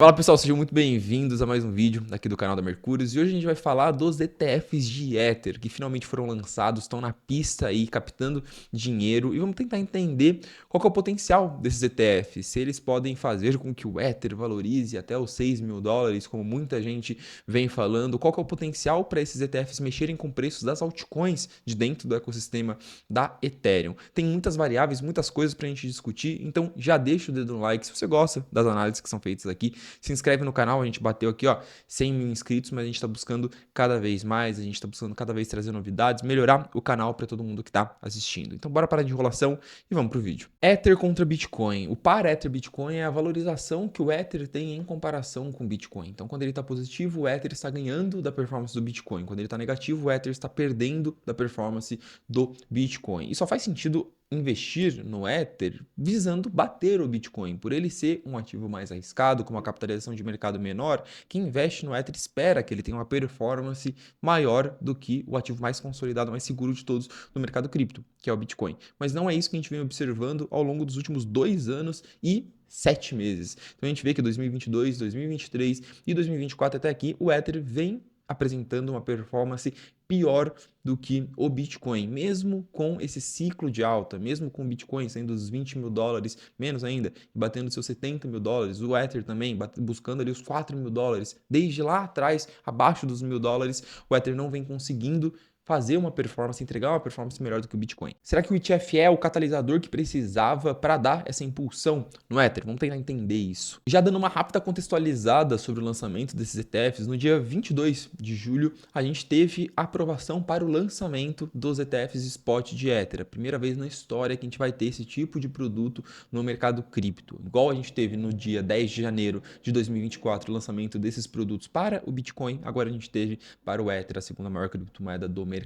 Fala pessoal, sejam muito bem-vindos a mais um vídeo aqui do canal da Mercúrios e hoje a gente vai falar dos ETFs de Ether que finalmente foram lançados, estão na pista aí captando dinheiro e vamos tentar entender qual que é o potencial desses ETFs, se eles podem fazer com que o Ether valorize até os 6 mil dólares, como muita gente vem falando, qual que é o potencial para esses ETFs mexerem com preços das altcoins de dentro do ecossistema da Ethereum. Tem muitas variáveis, muitas coisas para a gente discutir, então já deixa o dedo no like se você gosta das análises que são feitas aqui. Se inscreve no canal, a gente bateu aqui, ó, 100 mil inscritos, mas a gente está buscando cada vez mais, a gente está buscando cada vez trazer novidades, melhorar o canal para todo mundo que está assistindo. Então bora parar de enrolação e vamos pro vídeo. Ether contra Bitcoin. O par Ether Bitcoin é a valorização que o Ether tem em comparação com o Bitcoin. Então quando ele está positivo, o Ether está ganhando da performance do Bitcoin. Quando ele está negativo, o Ether está perdendo da performance do Bitcoin. E só faz sentido investir no Ether visando bater o Bitcoin. Por ele ser um ativo mais arriscado, com uma capitalização de mercado menor, quem investe no Ether espera que ele tenha uma performance maior do que o ativo mais consolidado, mais seguro de todos no mercado cripto, que é o Bitcoin. Mas não é isso que a gente vem observando ao longo dos últimos 2 anos e 7 meses. Então a gente vê que 2022, 2023 e 2024 até aqui, o Ether vem apresentando uma performance pior do que o Bitcoin, mesmo com esse ciclo de alta, mesmo com o Bitcoin saindo dos 20 mil dólares, menos ainda, batendo seus 70 mil dólares, o Ether também buscando ali os 4 mil dólares, desde lá atrás, abaixo dos 1.000 dólares, o Ether não vem conseguindo fazer uma performance, entregar uma performance melhor do que o Bitcoin. Será que o ETF é o catalisador que precisava para dar essa impulsão no Ether? Vamos tentar entender isso. Já dando uma rápida contextualizada sobre o lançamento desses ETFs, no dia 22 de julho, a gente teve a aprovação para o lançamento dos ETFs Spot de Ether. A primeira vez na história que a gente vai ter esse tipo de produto no mercado cripto. Igual a gente teve no dia 10 de janeiro de 2024 o lançamento desses produtos para o Bitcoin, agora a gente teve para o Ether, a segunda maior criptomoeda do mercado.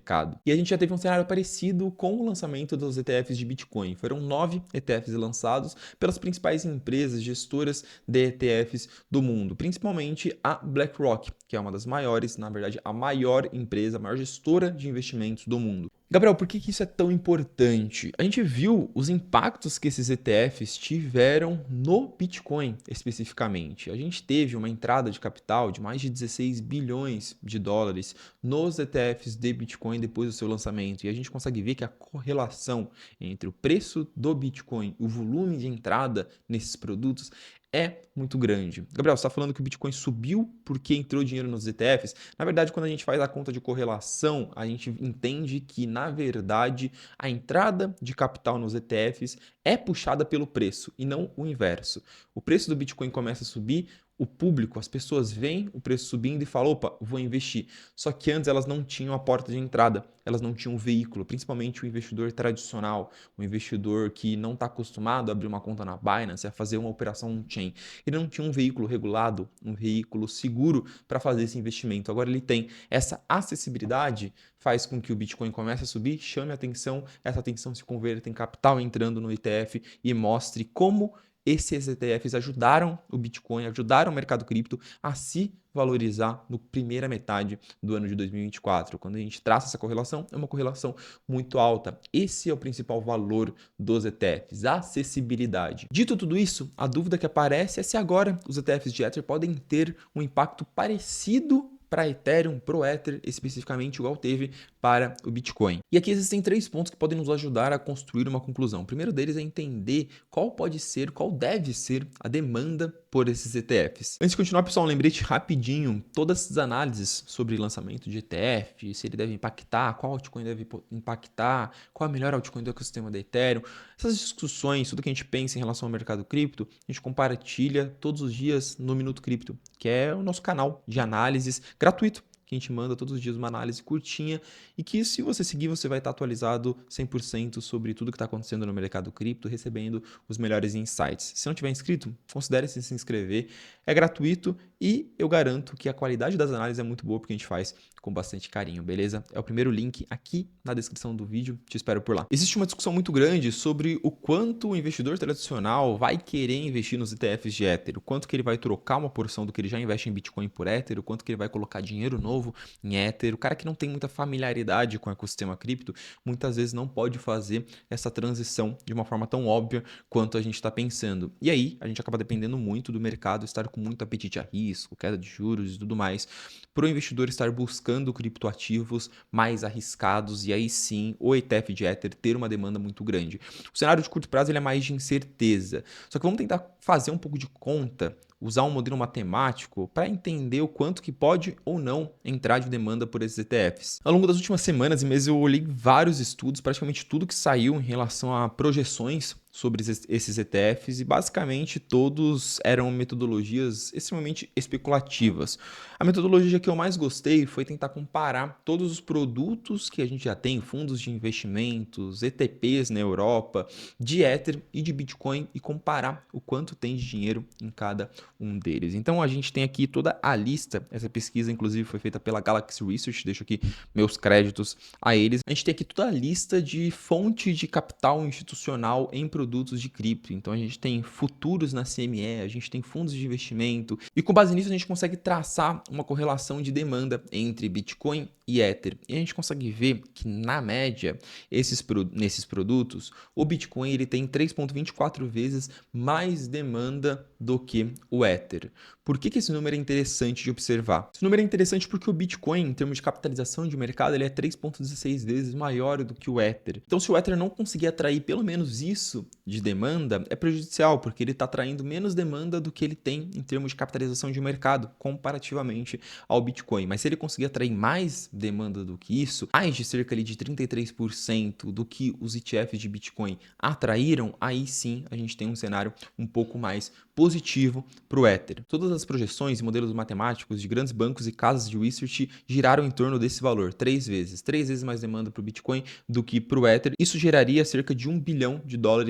E a gente já teve um cenário parecido com o lançamento dos ETFs de Bitcoin. Foram 9 ETFs lançados pelas principais empresas gestoras de ETFs do mundo, principalmente a BlackRock, que é uma das maiores, na verdade, a maior empresa, a maior gestora de investimentos do mundo. Gabriel, por que isso é tão importante? A gente viu os impactos que esses ETFs tiveram no Bitcoin, especificamente. A gente teve uma entrada de capital de mais de 16 bilhões de dólares nos ETFs de Bitcoin depois do seu lançamento. E a gente consegue ver que a correlação entre o preço do Bitcoin e o volume de entrada nesses produtos é muito grande. Gabriel, você está falando que o Bitcoin subiu porque entrou dinheiro nos ETFs? Na verdade, quando a gente faz a conta de correlação, a gente entende que, na verdade, a entrada de capital nos ETFs é puxada pelo preço e não o inverso. O preço do Bitcoin começa a subir, o público, as pessoas veem o preço subindo e falam, opa, vou investir. Só que antes elas não tinham a porta de entrada, elas não tinham um veículo, principalmente o investidor tradicional, o investidor que não está acostumado a abrir uma conta na Binance, a fazer uma operação on-chain. Ele não tinha um veículo regulado, um veículo seguro para fazer esse investimento. Agora ele tem essa acessibilidade, faz com que o Bitcoin comece a subir, chame a atenção, essa atenção se converta em capital entrando no ETF e mostre como esses ETFs ajudaram o Bitcoin, ajudaram o mercado cripto a se valorizar no primeira metade do ano de 2024. Quando a gente traça essa correlação, é uma correlação muito alta. Esse é o principal valor dos ETFs, a acessibilidade. Dito tudo isso, a dúvida que aparece é se agora os ETFs de Ether podem ter um impacto parecido para Ethereum, pro Ether especificamente, igual teve para o Bitcoin. E aqui existem 3 pontos que podem nos ajudar a construir uma conclusão. O primeiro deles é entender qual pode ser, qual deve ser a demanda por esses ETFs. Antes de continuar, pessoal, um lembrete rapidinho, todas as análises sobre lançamento de ETF, se ele deve impactar, qual altcoin deve impactar, qual a melhor altcoin do ecossistema da Ethereum, essas discussões, tudo que a gente pensa em relação ao mercado cripto, a gente compartilha todos os dias no Minuto Cripto, que é o nosso canal de análises gratuito, que a gente manda todos os dias uma análise curtinha e que, se você seguir, você vai estar atualizado 100% sobre tudo que está acontecendo no mercado cripto, recebendo os melhores insights. Se não tiver inscrito, considere se inscrever, é gratuito e eu garanto que a qualidade das análises é muito boa porque a gente faz com bastante carinho, beleza? É o primeiro link aqui na descrição do vídeo, te espero por lá. Existe uma discussão muito grande sobre o quanto o investidor tradicional vai querer investir nos ETFs de Ether, o quanto que ele vai trocar uma porção do que ele já investe em Bitcoin por Ether, o quanto que ele vai colocar dinheiro novo novo em Ether, o cara que não tem muita familiaridade com o ecossistema cripto, muitas vezes não pode fazer essa transição de uma forma tão óbvia quanto a gente está pensando. E aí, a gente acaba dependendo muito do mercado estar com muito apetite a risco, queda de juros e tudo mais, para o investidor estar buscando criptoativos mais arriscados e aí sim o ETF de Ether ter uma demanda muito grande. O cenário de curto prazo ele é mais de incerteza, só que vamos tentar fazer um pouco de conta, usar um modelo matemático para entender o quanto que pode ou não entrar de demanda por esses ETFs. Ao longo das últimas semanas e meses eu olhei vários estudos, praticamente tudo que saiu em relação a projeções sobre esses ETFs e basicamente todos eram metodologias extremamente especulativas. A metodologia que eu mais gostei foi tentar comparar todos os produtos que a gente já tem, fundos de investimentos, ETPs na Europa, de Ether e de Bitcoin e comparar o quanto tem de dinheiro em cada um deles. Então a gente tem aqui toda a lista, essa pesquisa inclusive foi feita pela Galaxy Research, deixo aqui meus créditos a eles. A gente tem aqui toda a lista de fonte de capital institucional em produtos de cripto. Então a gente tem futuros na CME, a gente tem fundos de investimento e com base nisso a gente consegue traçar uma correlação de demanda entre Bitcoin e Ether. E a gente consegue ver que na média nesses produtos o Bitcoin ele tem 3,24 vezes mais demanda do que o Ether. Por que esse número é interessante de observar? Esse número é interessante porque o Bitcoin, em termos de capitalização de mercado, ele é 3,16 vezes maior do que o Ether. Então, se o Ether não conseguir atrair pelo menos isso de demanda, é prejudicial, porque ele está atraindo menos demanda do que ele tem em termos de capitalização de mercado, comparativamente ao Bitcoin. Mas se ele conseguir atrair mais demanda do que isso, mais de cerca ali de 33% do que os ETFs de Bitcoin atraíram, aí sim a gente tem um cenário um pouco mais positivo para o Ether. Todas as projeções e modelos matemáticos de grandes bancos e casas de research giraram em torno desse valor, 3 vezes mais demanda para o Bitcoin do que para o Ether. Isso geraria cerca de $1 bilhão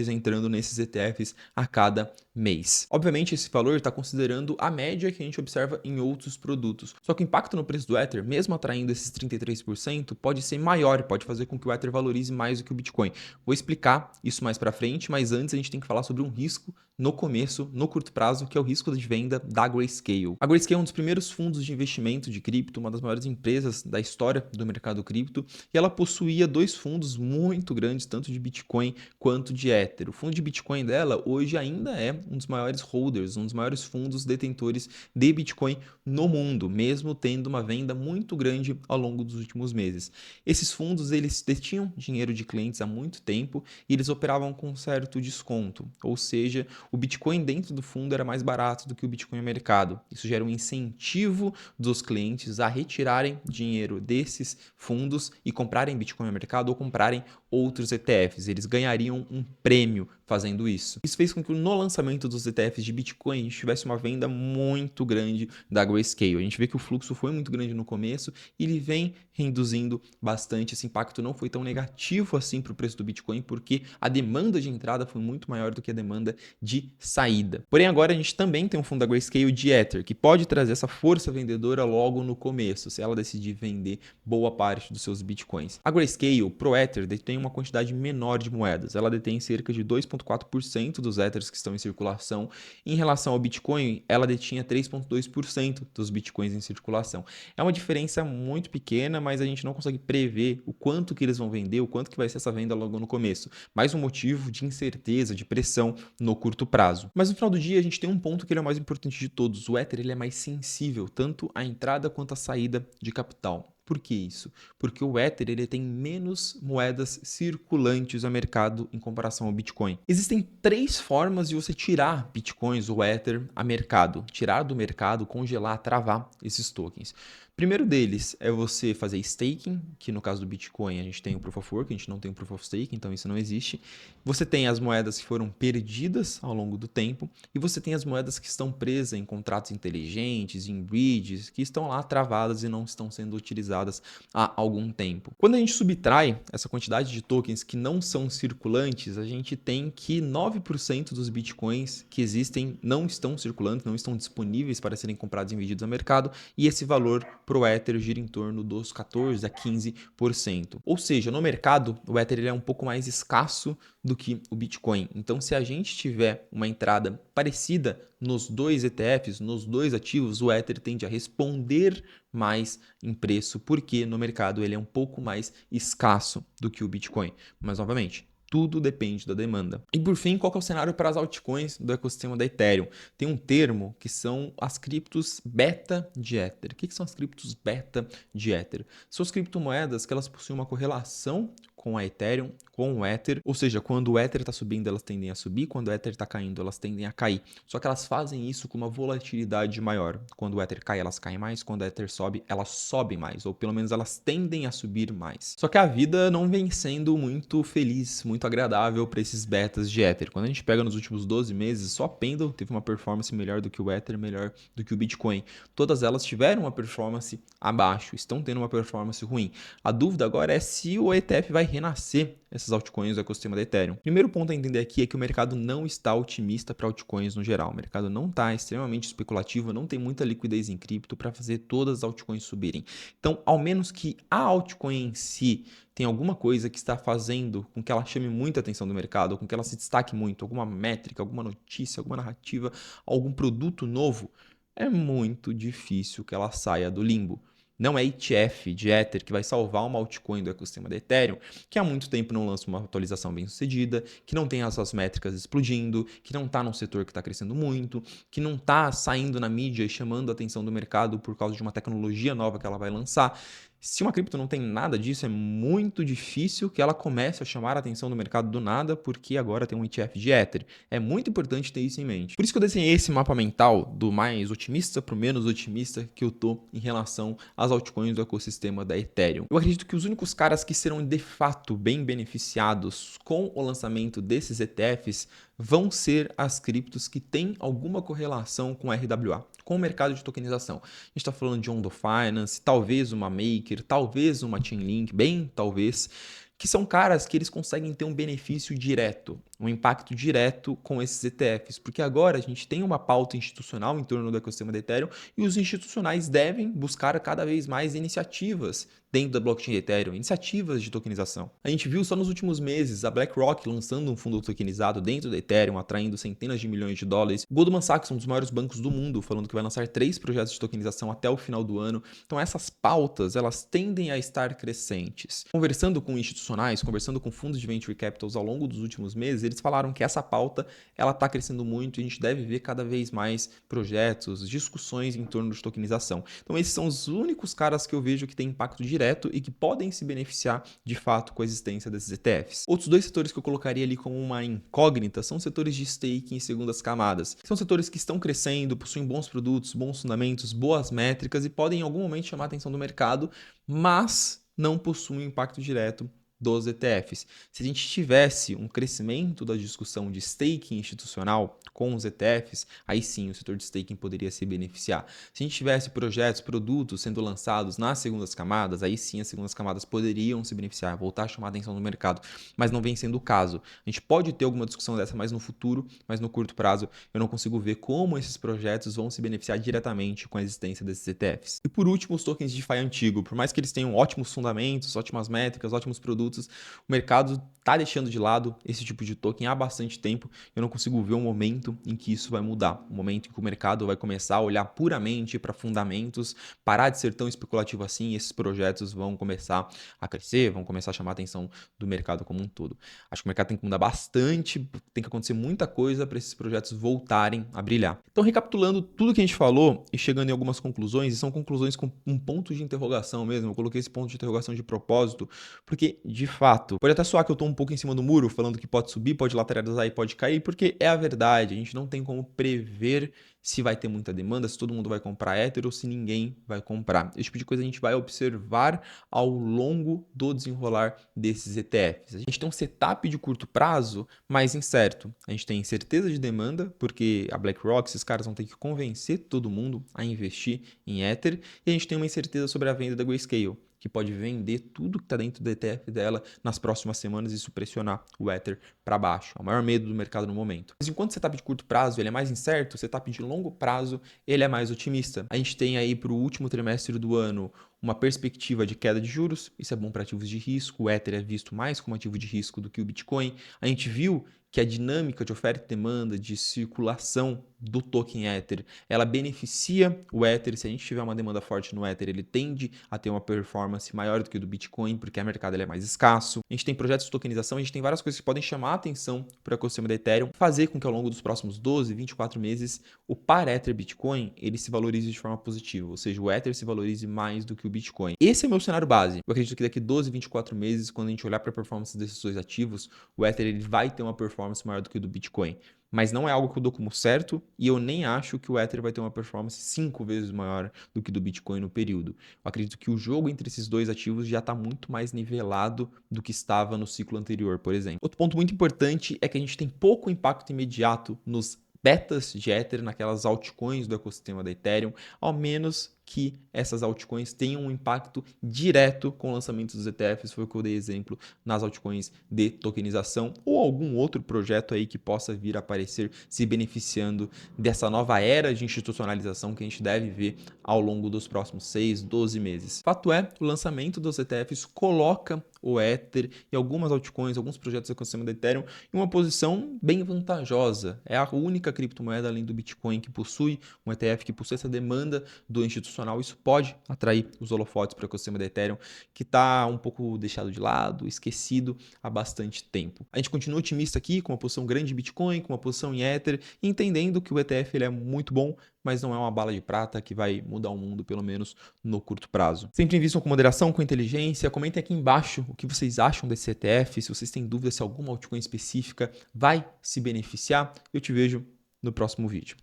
entrando nesses ETFs a cada mês. Obviamente, esse valor está considerando a média que a gente observa em outros produtos. Só que o impacto no preço do Ether, mesmo atraindo esses 33%, pode ser maior e pode fazer com que o Ether valorize mais do que o Bitcoin. Vou explicar isso mais para frente, mas antes a gente tem que falar sobre um risco no começo, no curto prazo, que é o risco de venda da Grayscale. A Grayscale é um dos primeiros fundos de investimento de cripto, uma das maiores empresas da história do mercado cripto, e ela possuía 2 fundos muito grandes, tanto de Bitcoin quanto de Ether. O fundo de Bitcoin dela hoje ainda é um dos maiores holders, um dos maiores fundos detentores de Bitcoin no mundo, mesmo tendo uma venda muito grande ao longo dos últimos meses. Esses fundos, eles detinham dinheiro de clientes há muito tempo e eles operavam com um certo desconto, ou seja, o Bitcoin dentro do fundo era mais barato do que o Bitcoin no mercado. Isso gera um incentivo dos clientes a retirarem dinheiro desses fundos e comprarem Bitcoin no mercado ou comprarem outros ETFs. Eles ganhariam um prêmio fazendo isso. Isso fez com que no lançamento dos ETFs de Bitcoin a gente tivesse uma venda muito grande da Grayscale. A gente vê que o fluxo foi muito grande no começo e ele vem reduzindo bastante. Esse impacto não foi tão negativo assim para o preço do Bitcoin porque a demanda de entrada foi muito maior do que a demanda de saída. Porém, agora a gente também tem um fundo da Grayscale de Ether, que pode trazer essa força vendedora logo no começo, se ela decidir vender boa parte dos seus Bitcoins. A Grayscale, pro Ether, detém uma quantidade menor de moedas. Ela detém cerca de 2,4% dos Ethers que estão em circulação. Em relação ao Bitcoin, ela detinha 3,2% dos Bitcoins em circulação. É uma diferença muito pequena, mas a gente não consegue prever o quanto que eles vão vender, o quanto que vai ser essa venda logo no começo. Mais um motivo de incerteza, de pressão no curto prazo. Mas no final do dia, a gente tem um ponto que ele é o mais importante de todos. O Ether ele é mais sensível, tanto à entrada quanto à saída de capital. Por que isso? Porque o Ether ele tem menos moedas circulantes no mercado em comparação ao Bitcoin. Existem 3 formas de você tirar Bitcoins ou Ether a mercado. Tirar do mercado, congelar, travar esses tokens. Primeiro deles é você fazer staking, que no caso do Bitcoin a gente tem o Proof of Work, a gente não tem o Proof of Stake, então isso não existe. Você tem as moedas que foram perdidas ao longo do tempo e você tem as moedas que estão presas em contratos inteligentes, em bridges, que estão lá travadas e não estão sendo utilizadas há algum tempo. Quando a gente subtrai essa quantidade de tokens que não são circulantes, a gente tem que 9% dos Bitcoins que existem não estão circulantes, não estão disponíveis para serem comprados e vendidos no mercado e esse valor para o Ether gira em torno dos 14 a 15%. Ou seja, no mercado, o Ether ele é um pouco mais escasso do que o Bitcoin. Então, se a gente tiver uma entrada parecida nos dois ETFs, nos dois ativos, o Ether tende a responder mais em preço, porque no mercado ele é um pouco mais escasso do que o Bitcoin. Mas, novamente, tudo depende da demanda. E por fim, qual que é o cenário para as altcoins do ecossistema da Ethereum? Tem um termo que são as criptos beta de Ether. O que são as criptos beta de Ether? São as criptomoedas que elas possuem uma correlação com a Ethereum, com o Ether, ou seja, quando o Ether está subindo, elas tendem a subir, quando o Ether está caindo, elas tendem a cair. Só que elas fazem isso com uma volatilidade maior. Quando o Ether cai, elas caem mais, quando o Ether sobe, elas sobem mais, ou pelo menos elas tendem a subir mais. Só que a vida não vem sendo muito feliz, muito agradável para esses betas de Ether. Quando a gente pega nos últimos 12 meses, só a Pendle teve uma performance melhor do que o Ether, melhor do que o Bitcoin. Todas elas tiveram uma performance abaixo, estão tendo uma performance ruim. A dúvida agora é se o ETF vai renascer essas altcoins do ecossistema da Ethereum. Primeiro ponto a entender aqui é que o mercado não está otimista para altcoins no geral. O mercado não está extremamente especulativo, não tem muita liquidez em cripto para fazer todas as altcoins subirem. Então, ao menos que a altcoin em si tem alguma coisa que está fazendo com que ela chame muita atenção do mercado, ou com que ela se destaque muito, alguma métrica, alguma notícia, alguma narrativa, algum produto novo, é muito difícil que ela saia do limbo. Não é ETF de Ether que vai salvar uma altcoin do ecossistema da Ethereum, que há muito tempo não lança uma atualização bem sucedida, que não tem as suas métricas explodindo, que não está num setor que está crescendo muito, que não está saindo na mídia e chamando a atenção do mercado por causa de uma tecnologia nova que ela vai lançar. Se uma cripto não tem nada disso, é muito difícil que ela comece a chamar a atenção do mercado do nada, porque agora tem um ETF de Ether. É muito importante ter isso em mente. Por isso que eu desenhei esse mapa mental do mais otimista para o menos otimista que eu tô em relação às altcoins do ecossistema da Ethereum. Eu acredito que os únicos caras que serão de fato bem beneficiados com o lançamento desses ETFs vão ser as criptos que têm alguma correlação com RWA, com o mercado de tokenização. A gente está falando de Ondo Finance, talvez uma Maker, talvez uma Chainlink, bem talvez, que são caras que eles conseguem ter um benefício direto, um impacto direto com esses ETFs, porque agora a gente tem uma pauta institucional em torno do ecossistema da Ethereum e os institucionais devem buscar cada vez mais iniciativas dentro da blockchain de Ethereum, iniciativas de tokenização. A gente viu só nos últimos meses a BlackRock lançando um fundo tokenizado dentro da Ethereum, atraindo centenas de milhões de dólares. Goldman Sachs, um dos maiores bancos do mundo, falando que vai lançar 3 projetos de tokenização até o final do ano. Então essas pautas, elas tendem a estar crescentes. Conversando com institucionais, conversando com fundos de venture capitals ao longo dos últimos meses, eles falaram que essa pauta, ela está crescendo muito e a gente deve ver cada vez mais projetos, discussões em torno de tokenização. Então esses são os únicos caras que eu vejo que têm impacto direto e que podem se beneficiar de fato com a existência desses ETFs. Outros dois setores que eu colocaria ali como uma incógnita são setores de staking em segundas camadas. São setores que estão crescendo, possuem bons produtos, bons fundamentos, boas métricas e podem em algum momento chamar a atenção do mercado, mas não possuem impacto direto dos ETFs. Se a gente tivesse um crescimento da discussão de staking institucional com os ETFs, aí sim o setor de staking poderia se beneficiar. Se a gente tivesse projetos, produtos sendo lançados nas segundas camadas, aí sim as segundas camadas poderiam se beneficiar, voltar a chamar a atenção do mercado, mas não vem sendo o caso. A gente pode ter alguma discussão dessa mais no futuro, mas no curto prazo eu não consigo ver como esses projetos vão se beneficiar diretamente com a existência desses ETFs. E por último, os tokens de DeFi antigo, por mais que eles tenham ótimos fundamentos, ótimas métricas, ótimos produtos, o mercado está deixando de lado esse tipo de token há bastante tempo. Eu não consigo ver um momento em que isso vai mudar. Um momento em que o mercado vai começar a olhar puramente para fundamentos, parar de ser tão especulativo assim, e esses projetos vão começar a crescer, vão começar a chamar a atenção do mercado como um todo. Acho que o mercado tem que mudar bastante, tem que acontecer muita coisa para esses projetos voltarem a brilhar. Então, recapitulando tudo que a gente falou e chegando em algumas conclusões, e são conclusões com um ponto de interrogação mesmo, eu coloquei esse ponto de interrogação de propósito, porque, de fato, pode até soar que eu estou um pouco em cima do muro, falando que pode subir, pode lateralizar e pode cair, porque é a verdade, a gente não tem como prever se vai ter muita demanda, se todo mundo vai comprar Ether ou se ninguém vai comprar. Esse tipo de coisa a gente vai observar ao longo do desenrolar desses ETFs. A gente tem um setup de curto prazo mais incerto. A gente tem incerteza de demanda, porque a BlackRock, esses caras vão ter que convencer todo mundo a investir em Ether, e a gente tem uma incerteza sobre a venda da Grayscale, que pode vender tudo que está dentro do ETF dela nas próximas semanas e isso pressionar o Ether para baixo. É o maior medo do mercado no momento. Mas enquanto o setup de curto prazo ele é mais incerto, o setup de longo prazo ele é mais otimista. A gente tem aí para o último trimestre do ano uma perspectiva de queda de juros, isso é bom para ativos de risco, o Ether é visto mais como ativo de risco do que o Bitcoin. A gente viu que a dinâmica de oferta e demanda, de circulação do token Ether, ela beneficia o Ether. Se a gente tiver uma demanda forte no Ether, ele tende a ter uma performance maior do que o do Bitcoin, porque o mercado ele é mais escasso. A gente tem projetos de tokenização, a gente tem várias coisas que podem chamar a atenção para o ecossistema da Ethereum, fazer com que ao longo dos próximos 12, 24 meses, o par Ether Bitcoin ele se valorize de forma positiva, ou seja, o Ether se valorize mais do que o Bitcoin. Esse é o meu cenário base. Eu acredito que daqui 12, 24 meses, quando a gente olhar para a performance desses dois ativos, o Ether ele vai ter uma performance maior do que o do Bitcoin. Mas não é algo que eu dou como certo e eu nem acho que o Ether vai ter uma performance 5 vezes maior do que do Bitcoin no período. Eu acredito que o jogo entre esses dois ativos já está muito mais nivelado do que estava no ciclo anterior, por exemplo. Outro ponto muito importante é que a gente tem pouco impacto imediato nos betas de Ether, naquelas altcoins do ecossistema da Ethereum, ao menos que essas altcoins tenham um impacto direto com o lançamento dos ETFs, foi o que eu dei exemplo nas altcoins de tokenização ou algum outro projeto aí que possa vir a aparecer se beneficiando dessa nova era de institucionalização que a gente deve ver ao longo dos próximos 6, 12 meses. Fato é, o lançamento dos ETFs coloca o Ether e algumas altcoins, alguns projetos do ecossistema da Ethereum em uma posição bem vantajosa. É a única criptomoeda além do Bitcoin que possui um ETF, que possui essa demanda do institucional. Isso pode atrair os holofotes para o ecossistema da Ethereum, que está um pouco deixado de lado, esquecido há bastante tempo. A gente continua otimista aqui, com uma posição grande em Bitcoin, com uma posição em Ether, entendendo que o ETF ele é muito bom, mas não é uma bala de prata que vai mudar o mundo, pelo menos no curto prazo. Sempre invistam com moderação, com inteligência. Comentem aqui embaixo o que vocês acham desse ETF, se vocês têm dúvida se alguma altcoin específica vai se beneficiar. Eu te vejo no próximo vídeo.